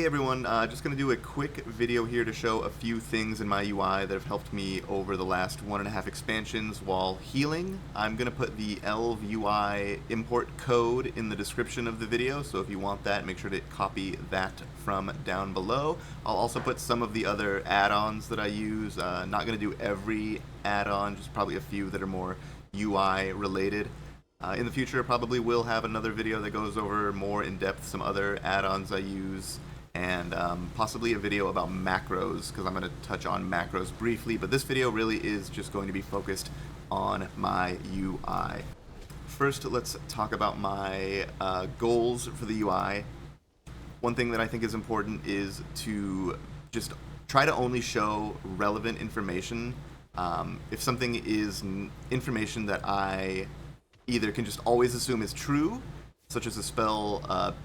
Hey everyone, just going to do a quick video here to show a few things in my UI that have helped me over the last 1.5 expansions while healing. I'm going to put the ElvUI Import code in the description of the video, so if you want that, make sure to copy that from down below. I'll also put some of the other add-ons that I use. Not going to do every add-on, just probably a few that are more UI related. In the future, probably will have another video that goes over more in depth some other add-ons I use, and possibly a video about macros, because I'm going to touch on macros briefly, but this video really is just going to be focused on my UI. First, let's talk about my goals for the UI. One thing that I think is important is to just try to only show relevant information. If something is information that I either can just always assume is true, such as a spell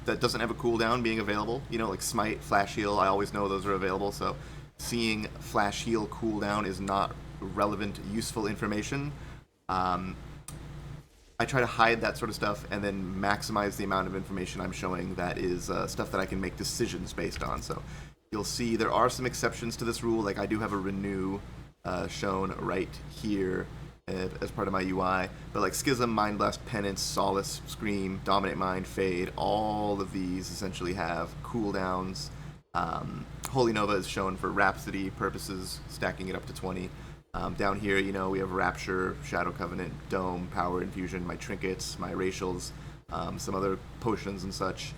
that doesn't have a cooldown being available, you know, like Smite, Flash Heal, I always know those are available, so seeing Flash Heal cooldown is not relevant, useful information. I try to hide that sort of stuff and then maximize the amount of information I'm showing that is stuff that I can make decisions based on. So you'll see there are some exceptions to this rule, like I do have a renew shown right here as part of my UI, but like Schism, Mind Blast, Penance, Solace, Scream, Dominate Mind, Fade, all of these essentially have cooldowns. Holy Nova is shown for Rhapsody purposes, stacking it up to 20. Down here, you know, we have Rapture, Shadow Covenant, Dome, Power Infusion, my trinkets, my racials, some other potions and such.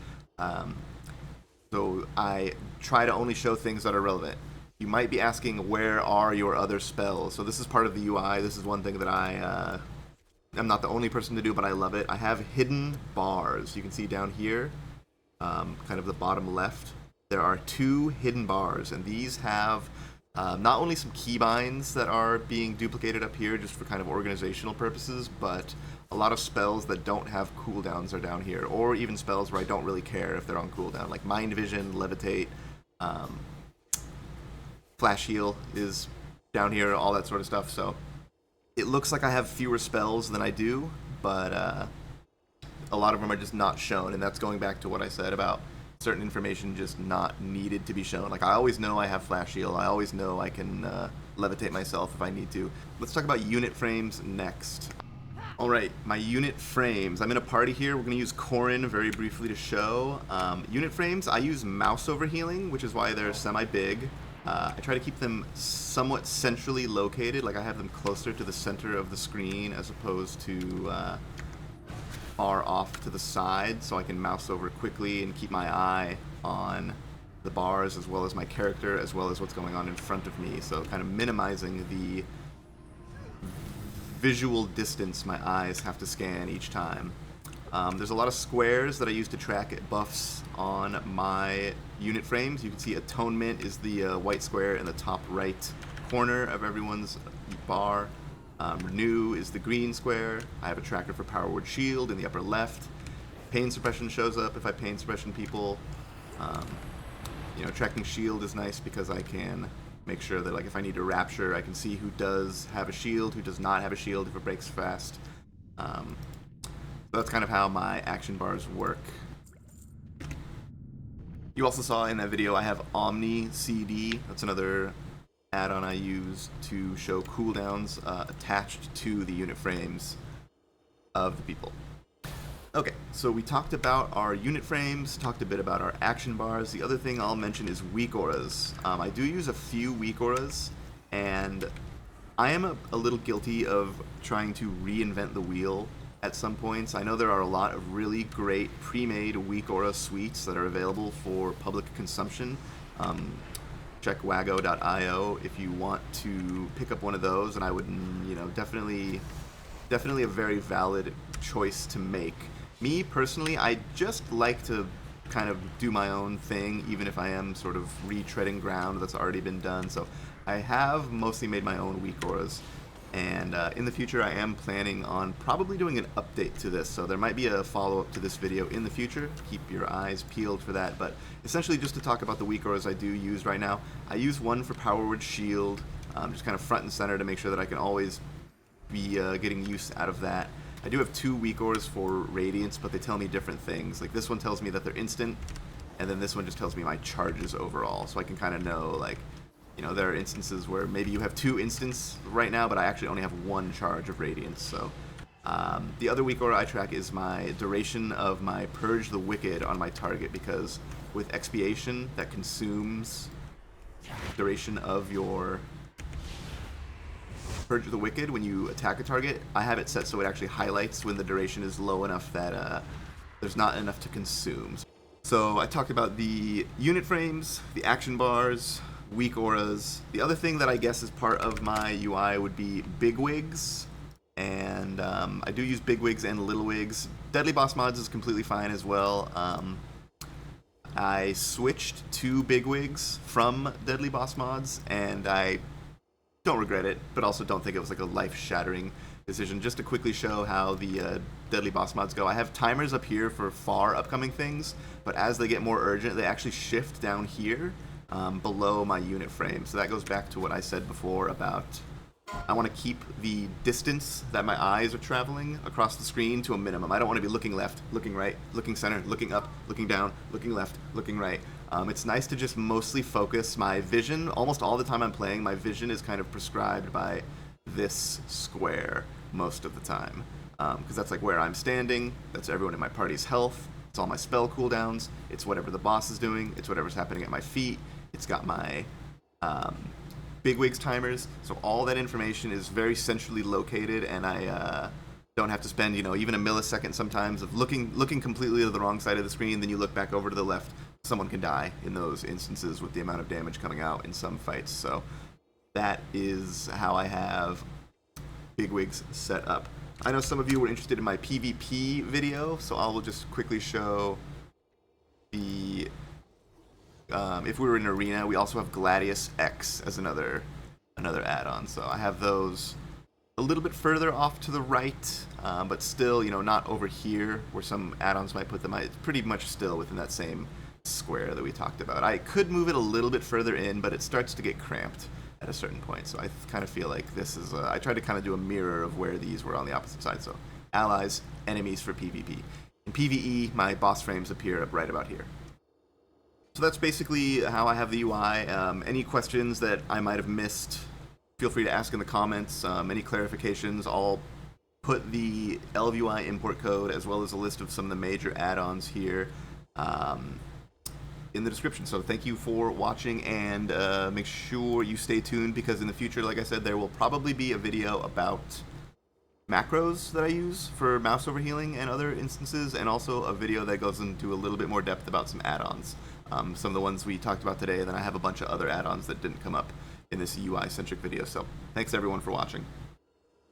So I try to only show things that are relevant. You might be asking, where are your other spells? So this is part of the UI. This is one thing that I'm not the only person to do, but I love it. I have hidden bars. You can see down here, kind of the bottom left, there are 2 hidden bars, and these have not only some keybinds that are being duplicated up here just for kind of organizational purposes, but a lot of spells that don't have cooldowns are down here, or even spells where I don't really care if they're on cooldown, like Mind Vision, Levitate, Flash Heal is down here, all that sort of stuff. So it looks like I have fewer spells than I do, but a lot of them are just not shown, and that's going back to what I said about certain information just not needed to be shown. Like I always know I have Flash Heal, I always know I can levitate myself if I need to. Let's talk about unit frames next. Alright, my unit frames. I'm in a party here. We're going to use Corrin very briefly to show. Unit frames, I use mouse overhealing, which is why they're semi-big. I try to keep them somewhat centrally located, like I have them closer to the center of the screen as opposed to far off to the side, so I can mouse over quickly and keep my eye on the bars as well as my character as well as what's going on in front of me, so kind of minimizing the visual distance my eyes have to scan each time. There's a lot of squares that I use to track buffs on my unit frames. You can see Atonement is the white square in the top right corner of everyone's bar. Renew is the green square. I have a tracker for Power Word Shield in the upper left. Pain Suppression shows up if I pain suppression people. You know, tracking shield is nice because I can make sure that, like, if I need to Rapture, I can see who does have a shield, who does not have a shield if it breaks fast. So that's kind of how my action bars work. You also saw in that video I have Omni CD. That's another add-on I use to show cooldowns attached to the unit frames of the people. Okay, so we talked about our unit frames, talked a bit about our action bars. The other thing I'll mention is WeakAuras. I do use a few WeakAuras, and I am a little guilty of trying to reinvent the wheel at some points. I know there are a lot of really great pre-made WeakAura suites that are available for public consumption. Check wago.io if you want to pick up one of those, and I would, you know, definitely a very valid choice to make. Me personally, I just like to kind of do my own thing, even if I am sort of retreading ground that's already been done. So I have mostly made my own WeakAuras. And in the future, I am planning on probably doing an update to this, so there might be a follow-up to this video in the future. Keep your eyes peeled for that, but essentially just to talk about the WeakAuras I do use right now. I use one for Power Word Shield, just kind of front and center to make sure that I can always be getting use out of that. I do have 2 WeakAuras for Radiance, but they tell me different things. Like this one tells me that they're instant, and then this one just tells me my charges overall, so I can kind of know, like, you know, there are instances where maybe you have 2 instants right now, but I actually only have 1 charge of Radiance. So the other weak aura I track is my duration of my Purge the Wicked on my target, because with Expiation, that consumes duration of your Purge the Wicked when you attack a target. I have it set so it actually highlights when the duration is low enough that there's not enough to consume. So I talked about the unit frames, the action bars, weak auras. The other thing that I guess is part of my UI would be BigWigs, and I do use BigWigs and LittleWigs. Deadly Boss Mods is completely fine as well. I switched to BigWigs from Deadly Boss Mods, and I don't regret it, but also don't think it was like a life-shattering decision. Just to quickly show how the Deadly Boss Mods go, I have timers up here for far upcoming things, but as they get more urgent, they actually shift down here below my unit frame. So that goes back to what I said before about I want to keep the distance that my eyes are traveling across the screen to a minimum. I don't want to be looking left, looking right, looking center, looking up, looking down, looking left, looking right. It's nice to just mostly focus my vision. Almost all the time I'm playing, my vision is kind of prescribed by this square most of the time. Because that's like where I'm standing, that's everyone in my party's health, it's all my spell cooldowns, it's whatever the boss is doing, it's whatever's happening at my feet, it's got my BigWigs timers, so all that information is very centrally located, and I don't have to spend, you know, even a millisecond sometimes of looking completely to the wrong side of the screen, then you look back over to the left. Someone can die in those instances with the amount of damage coming out in some fights. So that is how I have BigWigs set up. I know some of you were interested in my PvP video, so I will just quickly show the if we were in an arena, we also have GladiusEX as another add-on. So I have those a little bit further off to the right, but still, you know, not over here where some add-ons might put them. It's pretty much still within that same square that we talked about. I could move it a little bit further in, but it starts to get cramped at a certain point. So I kind of feel like this is I tried to kind of do a mirror of where these were on the opposite side. So allies, enemies for PvP. In PvE, my boss frames appear up right about here. So that's basically how I have the UI. Any questions that I might have missed, feel free to ask in the comments. Any clarifications, I'll put the ElvUI import code as well as a list of some of the major add-ons here in the description. So thank you for watching, and make sure you stay tuned, because in the future, like I said, there will probably be a video about macros that I use for mouse overhealing and other instances, and also a video that goes into a little bit more depth about some add-ons. Some of the ones we talked about today, and then I have a bunch of other add-ons that didn't come up in this UI-centric video. So thanks everyone for watching.